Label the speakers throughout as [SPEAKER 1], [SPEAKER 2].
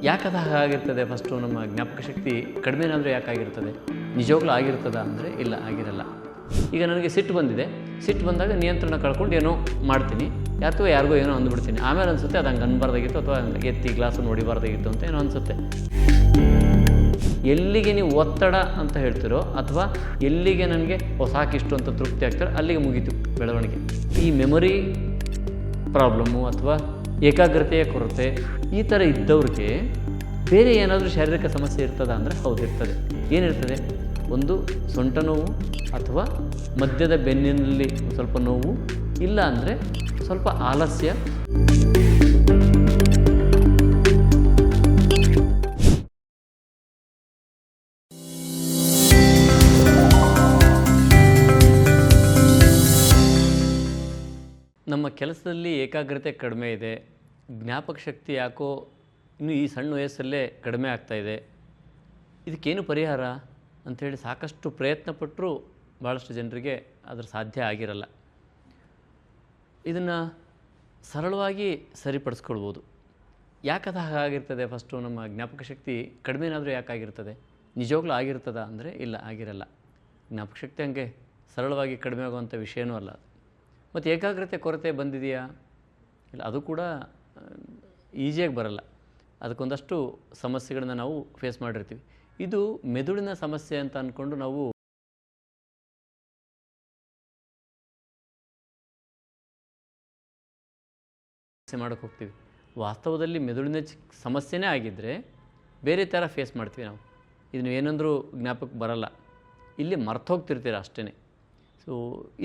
[SPEAKER 1] ಯಾಕದು ಹಾಗಾಗಿರ್ತದೆ? First ನಮ್ಮ ಜ್ಞಾಪಕ ಶಕ್ತಿ ಕಡಿಮೆನಾದರೂ ಯಾಕಾಗಿರ್ತದೆ? ನಿಜವಾಗ್ಲೂ ಆಗಿರ್ತದ ಅಂದರೆ ಇಲ್ಲ, ಆಗಿರಲ್ಲ. ಈಗ ನನಗೆ ಸಿಟ್ಟು ಬಂದಿದೆ, ಸಿಟ್ಟು ಬಂದಾಗ ನಿಯಂತ್ರಣ ಕಳ್ಕೊಂಡು ಏನೋ ಮಾಡ್ತೀನಿ, ಯಾರಿಗೋ ಏನೋ ಅಂದ್ಬಿಡ್ತೀನಿ. ಆಮೇಲೆ ಅನಿಸುತ್ತೆ ಅದು ಹಂಗೆ ಅನ್ಬಾರ್ದಾಗಿತ್ತು, ಅಥವಾ ಹಂಗೆ ಎತ್ತಿ ಗ್ಲಾಸನ್ನು ಹೊಡಿಬಾರ್ದಾಗಿತ್ತು ಅಂತ ಏನೋ ಅನಿಸುತ್ತೆ. ಎಲ್ಲಿಗೆ ನೀವು ಒತ್ತಡ ಅಂತ ಹೇಳ್ತಿರೋ ಅಥವಾ ಎಲ್ಲಿಗೆ ನನಗೆ ಸಾಕಿಷ್ಟು ಅಂತ ತೃಪ್ತಿ ಆಗ್ತಾರೆ ಅಲ್ಲಿಗೆ ಮುಗೀತು ಬೆಳವಣಿಗೆ. ಈ ಮೆಮೊರಿ ಪ್ರಾಬ್ಲಮ್ಮು ಅಥವಾ ಏಕಾಗ್ರತೆಯ ಕೊರತೆ ಈ ಥರ ಇದ್ದವ್ರಿಗೆ ಬೇರೆ ಏನಾದರೂ ಶಾರೀರಿಕ ಸಮಸ್ಯೆ ಇರ್ತದ ಅಂದರೆ ಹೌದು ಇರ್ತದೆ. ಏನಿರ್ತದೆ? ಒಂದು ಸೊಂಟ ನೋವು ಅಥವಾ ಮಧ್ಯದ ಬೆನ್ನಿನಲ್ಲಿ ಸ್ವಲ್ಪ ನೋವು, ಇಲ್ಲ ಅಂದರೆ ಸ್ವಲ್ಪ ಆಲಸ್ಯ. ನಮ್ಮ ಕೆಲಸದಲ್ಲಿ ಏಕಾಗ್ರತೆ ಕಡಿಮೆ ಇದೆ, ಜ್ಞಾಪಕ ಶಕ್ತಿ ಯಾಕೋ ಇನ್ನೂ ಈ ಸಣ್ಣ ವಯಸ್ಸಲ್ಲೇ ಕಡಿಮೆ ಆಗ್ತಾಯಿದೆ, ಇದಕ್ಕೇನು ಪರಿಹಾರ ಅಂಥೇಳಿ ಸಾಕಷ್ಟು ಪ್ರಯತ್ನ ಪಟ್ಟರೂ ಭಾಳಷ್ಟು ಜನರಿಗೆ ಅದರ ಸಾಧ್ಯ ಆಗಿರಲ್ಲ. ಇದನ್ನು ಸರಳವಾಗಿ ಸರಿಪಡಿಸ್ಕೊಳ್ಬೋದು. ಯಾಕದು ಹಾಗಾಗಿರ್ತದೆ? ಫಸ್ಟು ನಮ್ಮ ಜ್ಞಾಪಕ ಶಕ್ತಿ ಕಡಿಮೆನಾದರೂ ಯಾಕಾಗಿರ್ತದೆ? ನಿಜವಾಗ್ಲೂ ಆಗಿರ್ತದ ಅಂದರೆ ಇಲ್ಲ, ಆಗಿರಲ್ಲ. ಜ್ಞಾಪಕ ಶಕ್ತಿ ಹಂಗೆ ಸರಳವಾಗಿ ಕಡಿಮೆ ಆಗುವಂಥ ವಿಷಯನೂ ಅಲ್ಲ. ಮತ್ತು ಏಕಾಗ್ರತೆ ಕೊರತೆ ಬಂದಿದೆಯಾ? ಇಲ್ಲ, ಅದು ಕೂಡ ಈಸಿಯಾಗಿ ಬರಲ್ಲ. ಅದಕ್ಕೊಂದಷ್ಟು ಸಮಸ್ಯೆಗಳನ್ನ ನಾವು ಫೇಸ್ ಮಾಡಿರ್ತೀವಿ. ಇದು ಮೆದುಳಿನ ಸಮಸ್ಯೆ ಅಂತ ಅಂದ್ಕೊಂಡು ನಾವು ಮಾಡೋಕ್ಕೆ ಹೋಗ್ತೀವಿ. ವಾಸ್ತವದಲ್ಲಿ ಮೆದುಳಿನ ಸಮಸ್ಯೆನೇ ಆಗಿದ್ದರೆ ಬೇರೆ ಥರ ಫೇಸ್ ಮಾಡ್ತೀವಿ ನಾವು. ಇದನ್ನು ಏನಂದರೂ ಜ್ಞಾಪಕಕ್ಕೆ ಬರಲ್ಲ, ಇಲ್ಲಿ ಮರ್ತೋಗ್ತಿರ್ತೀರ ಅಷ್ಟೇ. ಸೊ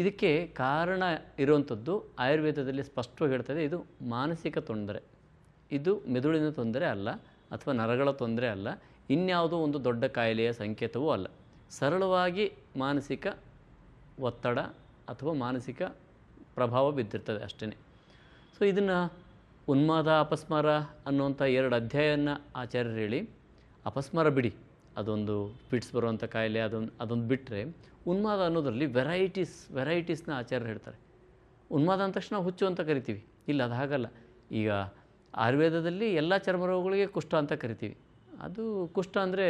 [SPEAKER 1] ಇದಕ್ಕೆ ಕಾರಣ ಇರುವಂಥದ್ದು ಆಯುರ್ವೇದದಲ್ಲಿ ಸ್ಪಷ್ಟವಾಗಿ ಹೇಳ್ತದೆ, ಇದು ಮಾನಸಿಕ ತೊಂದರೆ. ಇದು ಮೆದುಳಿನ ತೊಂದರೆ ಅಲ್ಲ, ಅಥವಾ ನರಗಳ ತೊಂದರೆ ಅಲ್ಲ, ಇನ್ಯಾವುದೋ ಒಂದು ದೊಡ್ಡ ಕಾಯಿಲೆಯ ಸಂಕೇತವೂ ಅಲ್ಲ. ಸರಳವಾಗಿ ಮಾನಸಿಕ ಒತ್ತಡ ಅಥವಾ ಮಾನಸಿಕ ಪ್ರಭಾವ ಬಿದ್ದಿರ್ತದೆ ಅಷ್ಟೇ. ಸೊ ಇದನ್ನು ಉನ್ಮಾದ ಅಪಸ್ಮಾರ ಅನ್ನುವಂಥ 2 ಅಧ್ಯಾಯನ ಆಚಾರ್ಯರು ಹೇಳಿ, ಅಪಸ್ಮಾರ ಬಿಡಿ, ಅದೊಂದು ಫಿಟ್ಸ್ ಬರುವಂಥ ಕಾಯಿಲೆ, ಅದೊಂದು ಬಿಟ್ಟರೆ ಉನ್ಮಾದ ಅನ್ನೋದರಲ್ಲಿ ವೆರೈಟೀಸ್ನ ಆಚಾರ್ಯರು ಹೇಳ್ತಾರೆ. ಉನ್ಮಾದ ಅಂದ ತಕ್ಷಣ ಹುಚ್ಚು ಅಂತ ಕರಿತೀವಿ. ಇಲ್ಲ, ಅದು ಹಾಗಲ್ಲ. ಈಗ ಆಯುರ್ವೇದದಲ್ಲಿ ಎಲ್ಲ ಚರ್ಮರೋಗಗಳಿಗೆ ಕುಷ್ಠ ಅಂತ ಕರಿತೀವಿ. ಅದು ಕುಷ್ಠ ಅಂದರೆ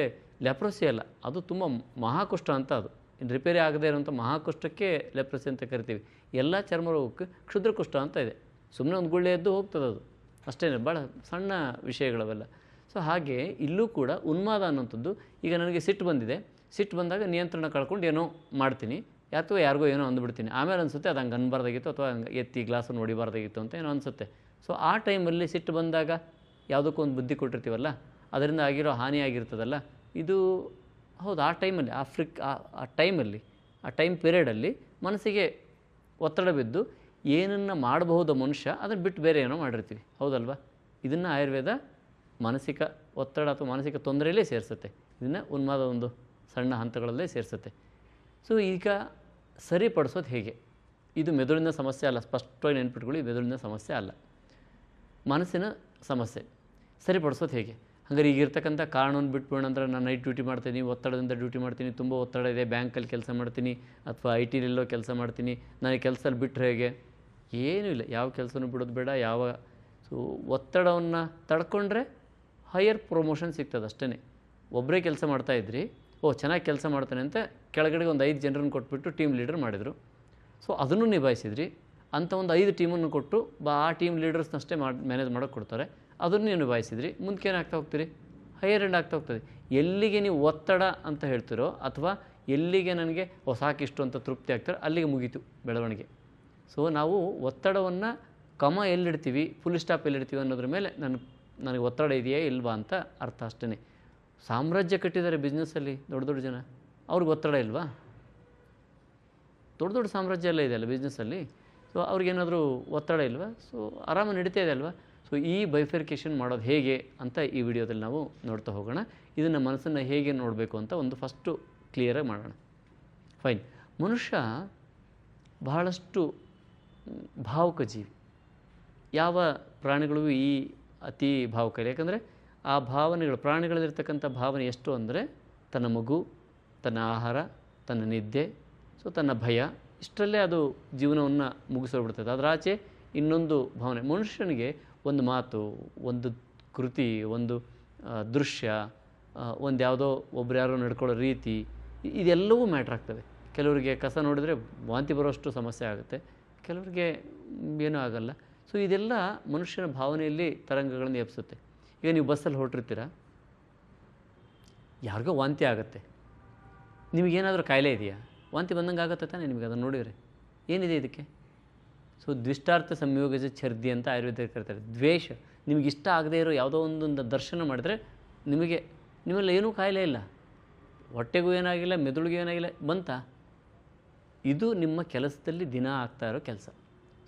[SPEAKER 1] ಲೆಪ್ರಸಿ ಅಲ್ಲ, ಅದು ತುಂಬ ಮಹಾಕುಷ್ಠ ಅಂತ. ಅದು ಇನ್ನು ರಿಪೇರಿ ಆಗದೇ ಇರೋಂಥ ಮಹಾಕುಷ್ಠಕ್ಕೆ ಲೆಪ್ರಸಿ ಅಂತ ಕರಿತೀವಿ. ಎಲ್ಲ ಚರ್ಮರೋಗಕ್ಕೆ ಕ್ಷುದ್ರ ಕುಷ್ಠ ಅಂತ ಇದೆ. ಸುಮ್ಮನೆ ಒಂದು ಗುಳ್ಳೆ ಎದ್ದು ಹೋಗ್ತದೆ, ಅದು ಅಷ್ಟೇ, ಭಾಳ ಸಣ್ಣ ವಿಷಯಗಳವೆಲ್ಲ. ಸೊ ಹಾಗೆ ಇಲ್ಲೂ ಕೂಡ ಉನ್ಮಾದ ಅನ್ನೋಂಥದ್ದು, ಈಗ ನನಗೆ ಸಿಟ್ಟು ಬಂದಿದೆ, ಸಿಟ್ಟು ಬಂದಾಗ ನಿಯಂತ್ರಣ ಕಳ್ಕೊಂಡು ಏನೋ ಮಾಡ್ತೀನಿ, ಯಾರಿಗೋ ಏನೋ ಅಂದ್ಬಿಡ್ತೀನಿ. ಆಮೇಲೆ ಅನಿಸುತ್ತೆ ಅದು ಹಂಗೆ ಅನ್ಬಾರ್ದಾಗಿತ್ತು, ಅಥವಾ ಹಂಗೆ ಎತ್ತಿ ಗ್ಲಾಸನ್ನು ಹೊಡಿಬಾರ್ದಾಗಿತ್ತು ಅಂತ ಏನೋ ಅನಿಸುತ್ತೆ. ಸೊ ಆ ಟೈಮಲ್ಲಿ ಸಿಟ್ಟು ಬಂದಾಗ ಯಾವುದಕ್ಕೂ ಒಂದು ಬುದ್ಧಿ ಕೊಟ್ಟಿರ್ತೀವಲ್ಲ, ಅದರಿಂದ ಆಗಿರೋ ಹಾನಿ ಆಗಿರ್ತದಲ್ಲ, ಇದು ಹೌದು. ಆ ಟೈಮಲ್ಲಿ ಆ ಟೈಮ್ ಪೀರಿಯಡಲ್ಲಿ ಮನಸ್ಸಿಗೆ ಒತ್ತಡ ಬಿದ್ದು ಏನನ್ನು ಮಾಡಬಹುದು ಮನುಷ್ಯ, ಅದನ್ನು ಬಿಟ್ಟು ಬೇರೆ ಏನೋ ಮಾಡಿರ್ತೀವಿ, ಹೌದಲ್ವಾ? ಇದನ್ನು ಆಯುರ್ವೇದ ಮಾನಸಿಕ ಒತ್ತಡ ಅಥವಾ ಮಾನಸಿಕ ತೊಂದರೆಯಲ್ಲೇ ಸೇರಿಸುತ್ತೆ. ಇದನ್ನು ಉನ್ಮಾದ ಒಂದು ಸಣ್ಣ ಹಂತಗಳಲ್ಲೇ ಸೇರಿಸುತ್ತೆ. ಸೊ ಈಗ ಸರಿಪಡಿಸೋದು ಹೇಗೆ? ಇದು ಮೆದುಳಿನ ಸಮಸ್ಯೆ ಅಲ್ಲ, ಸ್ಪಷ್ಟವಾಗಿ ನೆನ್ಪಿಟ್ಕೊಳ್ಳಿ, ಮೆದುಳಿನ ಸಮಸ್ಯೆ ಅಲ್ಲ, ಮನಸ್ಸಿನ ಸಮಸ್ಯೆ. ಸರಿಪಡಿಸೋದು ಹೇಗೆ? ಹಾಗಾದ್ರೆ ಈಗಿರ್ತಕ್ಕಂಥ ಕಾರಣವನ್ನು ಬಿಟ್ಬಿಡೋಣ ಅಂದರೆ, ನಾನು ನೈಟ್ ಡ್ಯೂಟಿ ಮಾಡ್ತೀನಿ, ಒತ್ತಡದಿಂದ ಡ್ಯೂಟಿ ಮಾಡ್ತೀನಿ, ತುಂಬ ಒತ್ತಡ ಇದೆ, ಬ್ಯಾಂಕಲ್ಲಿ ಕೆಲಸ ಮಾಡ್ತೀನಿ, ಅಥವಾ ಐ ಟಿಲೆಲ್ಲೋ ಕೆಲಸ ಮಾಡ್ತೀನಿ, ನನಗೆ ಕೆಲಸದಲ್ಲಿ ಬಿಟ್ಟರೆ ಹೇಗೆ? ಏನೂ ಇಲ್ಲ, ಯಾವ ಕೆಲಸನೂ ಬಿಡೋದು ಬೇಡ. ಸೊ ಒತ್ತಡವನ್ನು ತಡ್ಕೊಂಡ್ರೆ ಹೈಯರ್ ಪ್ರಮೋಷನ್ ಸಿಗ್ತದೆ ಅಷ್ಟೇ. ಒಬ್ಬರೇ ಕೆಲಸ ಮಾಡ್ತಾಯಿದ್ರಿ, ಚೆನ್ನಾಗಿ ಕೆಲಸ ಮಾಡ್ತಾನೆ ಅಂತ ಕೆಳಗಡೆಗೆ ಒಂದು 5 ಜನರನ್ನು ಕೊಟ್ಬಿಟ್ಟು ಟೀಮ್ ಲೀಡರ್ ಮಾಡಿದರು. ಸೊ ಅದನ್ನು ನಿಭಾಯಿಸಿದ್ರಿ. ಅಂಥ ಒಂದು 5 ಟೀಮನ್ನು ಕೊಟ್ಟು ಆ ಟೀಮ್ ಲೀಡರ್ಸ್ನಷ್ಟೇ ಮ್ಯಾನೇಜ್ ಮಾಡೋಕ್ಕೆ ಕೊಡ್ತಾರೆ, ಅದನ್ನು ನೀವು ನಿಭಾಯಿಸಿದ್ರಿ. ಮುಂದಕ್ಕೆ ಏನಾಗ್ತಾ ಹೋಗ್ತೀರಿ? ಹೈಯರ್ ಎಂಡ್ ಆಗ್ತಾ ಹೋಗ್ತದೆ. ಎಲ್ಲಿಗೆ ನೀವು ಒತ್ತಡ ಅಂತ ಹೇಳ್ತಿರೋ ಅಥವಾ ಎಲ್ಲಿಗೆ ನನಗೆ ಸಾಕಿಷ್ಟು ಅಂತ ತೃಪ್ತಿ ಆಗ್ತಾರೆ ಅಲ್ಲಿಗೆ ಮುಗೀತು ಬೆಳವಣಿಗೆ. ಸೊ ನಾವು ಒತ್ತಡವನ್ನು ಎಲ್ಲಿಡ್ತೀವಿ, ಫುಲ್ ಸ್ಟಾಪ್ ಎಲ್ಲಿಡ್ತೀವಿ ಅನ್ನೋದ್ರ ಮೇಲೆ ನನಗೆ ಒತ್ತಡ ಇದೆಯಾ ಇಲ್ವಾ ಅಂತ ಅರ್ಥ ಅಷ್ಟೇ. ಸಾಮ್ರಾಜ್ಯ ಕಟ್ಟಿದ್ದಾರೆ ಬಿಸ್ನೆಸ್ಸಲ್ಲಿ ದೊಡ್ಡ ಜನ, ಅವ್ರಿಗೆ ಒತ್ತಡ ಇಲ್ವಾ? ದೊಡ್ಡ ಸಾಮ್ರಾಜ್ಯ ಎಲ್ಲ ಇದೆ ಅಲ್ಲ ಬಿಸ್ನೆಸ್ಸಲ್ಲಿ. ಸೊ ಅವ್ರಿಗೇನಾದರೂ ಒತ್ತಡ ಇಲ್ವಾ? ಸೊ ಆರಾಮಾಗಿ ನಡೀತಾ ಇದೆ ಅಲ್ವಾ? ಸೊ ಈ ಬೈಫರ್ಕೇಷನ್ ಮಾಡೋದು ಹೇಗೆ ಅಂತ ಈ ವಿಡಿಯೋದಲ್ಲಿ ನಾವು ನೋಡ್ತಾ ಹೋಗೋಣ. ಇದನ್ನು ಮನಸ್ಸನ್ನು ಹೇಗೆ ನೋಡಬೇಕು ಅಂತ ಒಂದು ಫಸ್ಟು ಕ್ಲಿಯರಾಗಿ ಮಾಡೋಣ. ಫೈನ್. ಮನುಷ್ಯ ಬಹಳಷ್ಟು ಭಾವುಕ ಜೀವಿ. ಯಾವ ಪ್ರಾಣಿಗಳು ಈ ಅತಿ ಭಾವುಕ ಇಲ್ಲ. ಯಾಕಂದರೆ ಆ ಭಾವನೆಗಳು, ಪ್ರಾಣಿಗಳಲ್ಲಿರ್ತಕ್ಕಂಥ ಭಾವನೆ ಎಷ್ಟು ಅಂದರೆ, ತನ್ನ ಮಗು, ತನ್ನ ಆಹಾರ, ತನ್ನ ನಿದ್ದೆ, ಸೊ ತನ್ನ ಭಯ, ಇಷ್ಟರಲ್ಲೇ ಅದು ಜೀವನವನ್ನು ಮುಗಿಸೋಗ್ಬಿಡ್ತದೆ. ಅದರ ಆಚೆ ಇನ್ನೊಂದು ಭಾವನೆ. ಮನುಷ್ಯನಿಗೆ ಒಂದು ಮಾತು, ಒಂದು ಕೃತಿ, ಒಂದು ದೃಶ್ಯ, ಒಂದು ಯಾವುದೋ ಒಬ್ರು ಯಾರೋ ನಡ್ಕೊಳ್ಳೋ ರೀತಿ, ಇದೆಲ್ಲವೂ ಮ್ಯಾಟ್ರ್ ಆಗ್ತದೆ. ಕೆಲವರಿಗೆ ಕಸ ನೋಡಿದರೆ ವಾಂತಿ ಬರೋಷ್ಟು ಸಮಸ್ಯೆ ಆಗುತ್ತೆ, ಕೆಲವರಿಗೆ ಏನೂ ಆಗಲ್ಲ. ಸೊ ಇದೆಲ್ಲ ಮನುಷ್ಯನ ಭಾವನೆಯಲ್ಲಿ ತರಂಗಗಳನ್ನು ಎಬ್ಸುತ್ತೆ. ಈಗ ನೀವು ಬಸ್ಸಲ್ಲಿ ಹೊರಟಿರ್ತೀರ, ಯಾರಿಗೋ ವಾಂತಿ ಆಗುತ್ತೆ, ನಿಮಗೇನಾದರೂ ಕಾಯಿಲೆ ಇದೆಯಾ? ವಾಂತಿ ಬಂದಂಗೆ ಆಗುತ್ತೆ ತಾನೇ ನಿಮಗೆ ಅದನ್ನು ನೋಡಿದರೆ? ಏನಿದೆ ಇದಕ್ಕೆ? ಸೊ ದ್ವಿಷ್ಟಾರ್ಥ ಸಂಯೋಗಜ ಛರ್ದಿ ಅಂತ ಆಯುರ್ವೇದಕ್ಕೆ ಕರೀತಾರೆ. ದ್ವೇಷ, ನಿಮಗೆ ಇಷ್ಟ ಆಗದೇ ಇರೋ ಯಾವುದೋ ಒಂದು ದರ್ಶನ ಮಾಡಿದ್ರೆ ನಿಮ್ಮಲ್ಲಿ ಏನೂ ಕಾಯಿಲೆ ಇಲ್ಲ, ಹೊಟ್ಟೆಗೂ ಏನಾಗಿಲ್ಲ, ಮೆದುಳಿಗೂ ಏನಾಗಿಲ್ಲ, ಬಂತ? ಇದು ನಿಮ್ಮ ಕೆಲಸದಲ್ಲಿ ದಿನ ಆಗ್ತಾ ಇರೋ ಕೆಲಸ.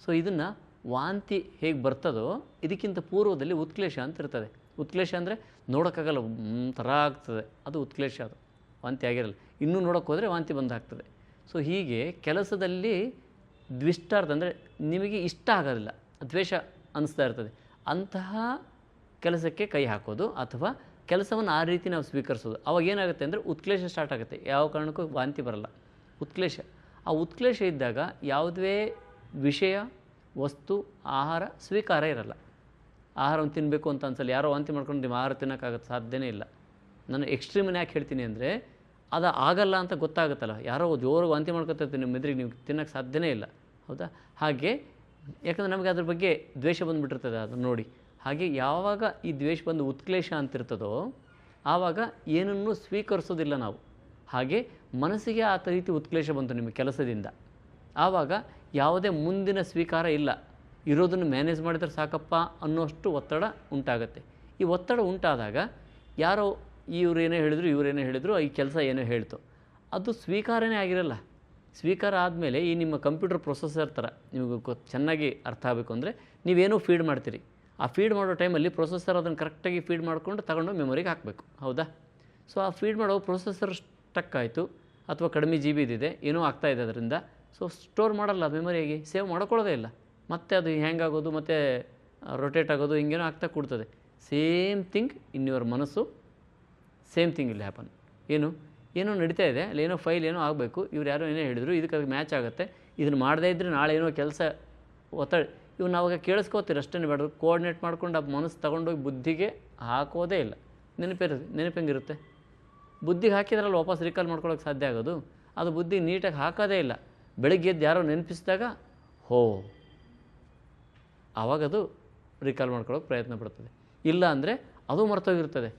[SPEAKER 1] ಸೊ ಇದನ್ನು ವಾಂತಿ ಹೇಗೆ ಬರ್ತದೋ ಇದಕ್ಕಿಂತ ಪೂರ್ವದಲ್ಲಿ ಉತ್ಕ್ಲೇಶ ಅಂತ ಇರ್ತದೆ. ಉತ್ಕ್ಲೇಶ ಅಂದರೆ ನೋಡೋಕ್ಕಾಗಲ್ಲ, ಥರ ಆಗ್ತದೆ, ಅದು ಉತ್ಕ್ಲೇಶ. ಅದು ವಾಂತಿ ಆಗಿರಲ್ಲ. ಇನ್ನೂ ನೋಡೋಕ್ಕೆ ಹೋದರೆ ವಾಂತಿ ಬಂದಾಗ್ತದೆ. ಸೊ ಹೀಗೆ ಕೆಲಸದಲ್ಲಿ ದ್ವಿಷ್ಟಾರ್ಥ ಅಂದರೆ ನಿಮಗೆ ಇಷ್ಟ ಆಗೋದಿಲ್ಲ, ದ್ವೇಷ ಅನ್ನಿಸ್ತಾ ಇರ್ತದೆ, ಅಂತಹ ಕೆಲಸಕ್ಕೆ ಕೈ ಹಾಕೋದು ಅಥವಾ ಕೆಲಸವನ್ನು ಆ ರೀತಿ ನಾವು ಸ್ವೀಕರಿಸೋದು. ಅವಾಗ ಏನಾಗುತ್ತೆ ಅಂದರೆ ಉತ್ಕ್ಲೇಶ ಸ್ಟಾರ್ಟ್ ಆಗುತ್ತೆ. ಯಾವ ಕಾರಣಕ್ಕೂ ವಾಂತಿ ಬರಲ್ಲ, ಉತ್ಕ್ಲೇಶ. ಆ ಉತ್ಕ್ಲೇಶ ಇದ್ದಾಗ ಯಾವುದೇ ವಿಷಯ, ವಸ್ತು, ಆಹಾರ ಸ್ವೀಕಾರ ಇರಲ್ಲ. ಆಹಾರವನ್ನು ತಿನ್ನಬೇಕು ಅಂತ ಅನ್ಸಲ್ಲ. ಯಾರೋ ವಾಂತಿ ಮಾಡ್ಕೊಂಡು ನೀವು ಆಹಾರ ತಿನ್ನೋಕ್ಕಾಗತ್ತೆ? ಸಾಧ್ಯನೇ ಇಲ್ಲ. ನಾನು ಎಕ್ಸ್ಟ್ರೀಮನ್ನು ಯಾಕೆ ಹೇಳ್ತೀನಿ ಅಂದರೆ ಅದು ಆಗಲ್ಲ ಅಂತ ಗೊತ್ತಾಗುತ್ತಲ್ಲ. ಯಾರೋ ಜೋರು ವಾಂತಿ ಮಾಡ್ಕೊತಿರ್ತೀವಿ ನಿಮ್ಮ ಮೆದುಳಿಗೆ, ನೀವು ತಿನ್ನೋಕ್ಕೆ ಸಾಧ್ಯನೇ ಇಲ್ಲ, ಹೌದಾ? ಹಾಗೆ ಯಾಕಂದರೆ ನಮಗೆ ಅದ್ರ ಬಗ್ಗೆ ದ್ವೇಷ ಬಂದುಬಿಟ್ಟಿರ್ತದೆ ಅದನ್ನು ನೋಡಿ. ಹಾಗೆ ಯಾವಾಗ ಈ ದ್ವೇಷ ಬಂದು ಉತ್ಕ್ಲೇಶ ಅಂತಿರ್ತದೋ ಆವಾಗ ಏನನ್ನೂ ಸ್ವೀಕರಿಸೋದಿಲ್ಲ ನಾವು. ಹಾಗೆ ಮನಸ್ಸಿಗೆ ಆ ರೀತಿ ಉತ್ಕ್ಲೇಶ ಬಂತು ನಿಮ್ಮ ಕೆಲಸದಿಂದ, ಆವಾಗ ಯಾವುದೇ ಮುಂದಿನ ಸ್ವೀಕಾರ ಇಲ್ಲ. ಇರೋದನ್ನು ಮ್ಯಾನೇಜ್ ಮಾಡಿದ್ರೆ ಸಾಕಪ್ಪ ಅನ್ನೋಷ್ಟು ಒತ್ತಡ ಉಂಟಾಗುತ್ತೆ. ಈ ಒತ್ತಡ ಉಂಟಾದಾಗ ಯಾರೋ ಇವರೇನೇ ಹೇಳಿದ್ರು, ಇವರೇನೇ ಹೇಳಿದ್ರು, ಈ ಕೆಲಸ ಏನೋ ಹೇಳ್ತು, ಅದು ಸ್ವೀಕಾರನೇ ಆಗಿರಲ್ಲ. ಸ್ವೀಕಾರ ಆದಮೇಲೆ ಈ ನಿಮ್ಮ ಕಂಪ್ಯೂಟರ್ ಪ್ರೊಸೆಸರ್ ಥರ ನಿಮಗೆ ಚೆನ್ನಾಗಿ ಅರ್ಥ ಆಗಬೇಕು ಅಂದರೆ ನೀವೇನೋ ಫೀಡ್ ಮಾಡ್ತೀರಿ. ಆ ಫೀಡ್ ಮಾಡೋ ಟೈಮಲ್ಲಿ ಪ್ರೊಸೆಸರ್ ಅದನ್ನು ಕರೆಕ್ಟಾಗಿ ಫೀಡ್ ಮಾಡಿಕೊಂಡು ತಗೊಂಡು ಮೆಮೊರಿಗೆ ಹಾಕಬೇಕು, ಹೌದಾ? ಸೊ ಆ ಫೀಡ್ ಮಾಡೋ ಪ್ರೊಸೆಸರ್ ಸ್ಟಕ್ ಆಯಿತು ಅಥವಾ ಕಡಿಮೆ ಜಿ ಬಿ ಇದಿದೆ, ಏನೋ ಆಗ್ತಾಯಿದೆ ಅದರಿಂದ. ಸೊ ಸ್ಟೋರ್ ಮಾಡಲ್ಲ ಮೆಮೊರಿಗೆ, ಸೇವ್ ಮಾಡ್ಕೊಳ್ಳೋದೇ ಇಲ್ಲ. ಮತ್ತು ಅದು ಹ್ಯಾಂಗ್ ಆಗೋದು, ಮತ್ತು ರೊಟೇಟ್ ಆಗೋದು, ಹಿಂಗೇನೋ ಆಗ್ತಾ ಕೊಡ್ತದೆ. ಸೇಮ್ ಥಿಂಗ್ ಇನ್ ಯುವರ್ ಮನಸ್ಸು, ಸೇಮ್ ಥಿಂಗ್ ಇಲ್ಲಿ ಹ್ಯಾಪನ್. ಏನೋ ನಡೀತಾ ಇದೆ, ಅಲ್ಲಿ ಏನೋ ಫೈಲ್ ಏನೋ ಆಗಬೇಕು, ಇವ್ರು ಯಾರೋ ಏನೋ ಹೇಳಿದರು, ಇದಕ್ಕೆ ಅದಕ್ಕೆ ಮ್ಯಾಚ್ ಆಗುತ್ತೆ, ಇದನ್ನು ಮಾಡದೇ ಇದ್ದರೆ ನಾಳೆ ಏನೋ ಕೆಲಸ ಒತ್ತಡ, ಇವ್ನು ಅವಾಗ ಕೇಳಿಸ್ಕೋತೀರಿ ಅಷ್ಟೇ. ಬೇಡ ಕೋಆರ್ಡಿನೇಟ್ ಮಾಡ್ಕೊಂಡು ಆ ಮನಸ್ಸು ತೊಗೊಂಡೋಗಿ ಬುದ್ಧಿಗೆ ಹಾಕೋದೇ ಇಲ್ಲ. ನೆನಪೆಂಗಿರುತ್ತೆ? ಬುದ್ಧಿಗೆ ಹಾಕಿದ್ರಲ್ಲಿ ವಾಪಸ್ ರಿಕಾಲ್ ಮಾಡ್ಕೊಳ್ಳೋಕೆ ಸಾಧ್ಯ ಆಗೋದು? ಅದು ಬುದ್ಧಿ ನೀಟಾಗಿ ಹಾಕೋದೇ ಇಲ್ಲ. ಬೆಳಗ್ಗೆ ಎದ್ದು ಯಾರೋ ನೆನಪಿಸಿದಾಗ ಆವಾಗದು ರಿಕಾಲ್ ಮಾಡ್ಕೊಳ್ಳೋಕೆ ಪ್ರಯತ್ನ ಪಡ್ತದೆ. ಇಲ್ಲ ಅಂದರೆ ಅದು ಮರ್ತೋಗಿರ್ತದೆ.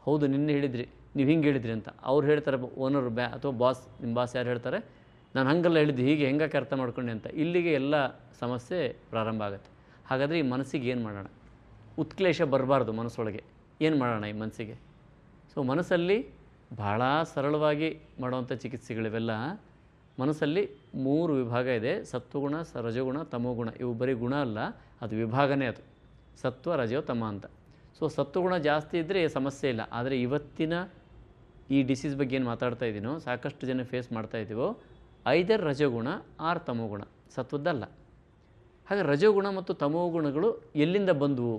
[SPEAKER 1] ಹೌದು ನಿನ್ನೆ ಹೇಳಿದ್ರಿ, ನೀವು ಹಿಂಗೆ ಹೇಳಿದ್ರಿ ಅಂತ ಅವ್ರು ಹೇಳ್ತಾರೆ, ಓನರ್ ಅಥವಾ ಬಾಸ್, ನಿಮ್ಮ ಬಾಸ್ ಯಾರು ಹೇಳ್ತಾರೆ, ನಾನು ಹಂಗೆಲ್ಲ ಹೇಳಿದ್ದು, ಹೀಗೆ ಹೆಂಗಕ್ಕೆ ಅರ್ಥ ಮಾಡ್ಕೊಂಡೆ ಅಂತ. ಇಲ್ಲಿಗೆ ಎಲ್ಲ ಸಮಸ್ಯೆ ಪ್ರಾರಂಭ ಆಗುತ್ತೆ. ಹಾಗಾದರೆ ಈ ಮನಸ್ಸಿಗೆ ಏನು ಮಾಡೋಣ? ಉತ್ಕ್ಲೇಶ ಬರಬಾರ್ದು ಮನಸ್ಸೊಳಗೆ. ಏನು ಮಾಡೋಣ ಈ ಮನಸ್ಸಿಗೆ? ಸೊ ಮನಸ್ಸಲ್ಲಿ ಭಾಳ ಸರಳವಾಗಿ ಮಾಡುವಂಥ ಚಿಕಿತ್ಸೆಗಳಿವೆಲ್ಲ. ಮನಸ್ಸಲ್ಲಿ 3 ವಿಭಾಗ ಇದೆ: ಸತ್ವಗುಣ, ರಜೋಗುಣ, ತಮೋಗುಣ. ಇವು ಬರೀ ಗುಣ ಅಲ್ಲ, ಅದು ವಿಭಾಗನೇ. ಅದು ಸತ್ವ, ರಜೋ, ತಮ ಅಂತ. ಸೊ ಸತ್ವಗುಣ ಜಾಸ್ತಿ ಇದ್ದರೆ ಸಮಸ್ಯೆ ಇಲ್ಲ. ಆದರೆ ಇವತ್ತಿನ ಈ ಡಿಸೀಸ್ ಬಗ್ಗೆ ಏನು ಮಾತಾಡ್ತಾ ಇದ್ದೀನೋ, ಸಾಕಷ್ಟು ಜನ ಫೇಸ್ ಮಾಡ್ತಾ ಇದ್ದೀವೋ, ಐದರ್ ರಜೋಗುಣ ಆರ್ ತಮೋಗುಣ, ಸತ್ವದ್ದಲ್ಲ. ಹಾಗೆ ರಜೋಗುಣ ಮತ್ತು ತಮೋಗುಣಗಳು ಎಲ್ಲಿಂದ ಬಂದವು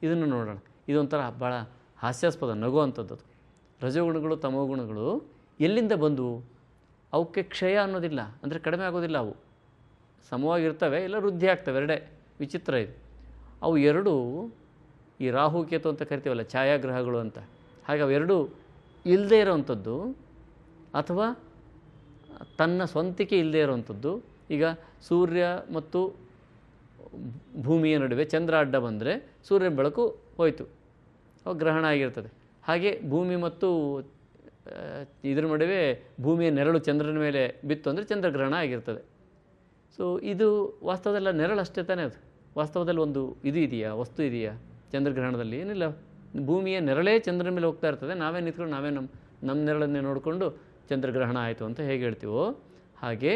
[SPEAKER 1] ಇದನ್ನು ನೋಡೋಣ. ಇದೊಂಥರ ಭಾಳ ಹಾಸ್ಯಾಸ್ಪದ, ನಗುವಂಥದ್ದು. ರಜೋಗುಣಗಳು, ತಮೋಗುಣಗಳು ಎಲ್ಲಿಂದ ಬಂದವು? ಅವಕ್ಕೆ ಕ್ಷಯ ಅನ್ನೋದಿಲ್ಲ, ಅಂದರೆ ಕಡಿಮೆ ಆಗೋದಿಲ್ಲ. ಅವು ಸಮವಾಗಿರ್ತವೆ, ಇಲ್ಲ ವೃದ್ಧಿ ಆಗ್ತವೆ, ಎರಡೇ. ವಿಚಿತ್ರ ಇದು. ಅವು ಎರಡೂ ಈ ರಾಹು ಕೇತು ಅಂತ ಕರಿತೀವಲ್ಲ, ಛಾಯಾಗ್ರಹಗಳು ಅಂತ. ಹಾಗೆ ಅವೆರಡೂ ಇಲ್ಲದೇ ಇರೋವಂಥದ್ದು ಅಥವಾ ತನ್ನ ಸ್ವಂತಿಕೆ ಇಲ್ಲದೇ ಇರೋವಂಥದ್ದು. ಈಗ ಸೂರ್ಯ ಮತ್ತು ಭೂಮಿಯ ನಡುವೆ ಚಂದ್ರ ಅಡ್ಡ ಬಂದರೆ ಸೂರ್ಯನ ಬೆಳಕು ಹೋಯಿತು, ಅವಾಗ ಗ್ರಹಣ ಆಗಿರ್ತದೆ. ಹಾಗೆ ಭೂಮಿ ಮತ್ತು ಇದರ ನಡುವೆ ಭೂಮಿಯ ನೆರಳು ಚಂದ್ರನ ಮೇಲೆ ಬಿತ್ತು ಅಂದರೆ ಚಂದ್ರಗ್ರಹಣ ಆಗಿರ್ತದೆ. ಸೊ ಇದು ವಾಸ್ತವದಲ್ಲ, ನೆರಳು ಅಷ್ಟೇ ತಾನೇ. ಅದು ವಾಸ್ತವದಲ್ಲಿ ಒಂದು ಇದು ಇದೆಯಾ, ವಸ್ತು ಇದೆಯಾ ಚಂದ್ರಗ್ರಹಣದಲ್ಲಿ? ಏನಿಲ್ಲ. ಭೂಮಿಯ ನೆರಳೇ ಚಂದ್ರನ ಮೇಲೆ ಹೋಗ್ತಾ ಇರ್ತದೆ, ನಾವೇ ನಿಂತ್ಕೊಂಡು ನಾವೇ ನಮ್ಮ ನೆರಳನ್ನೇ ನೋಡಿಕೊಂಡು ಚಂದ್ರಗ್ರಹಣ ಆಯಿತು ಅಂತ ಹೇಗೆ ಹೇಳ್ತೀವೋ ಹಾಗೆ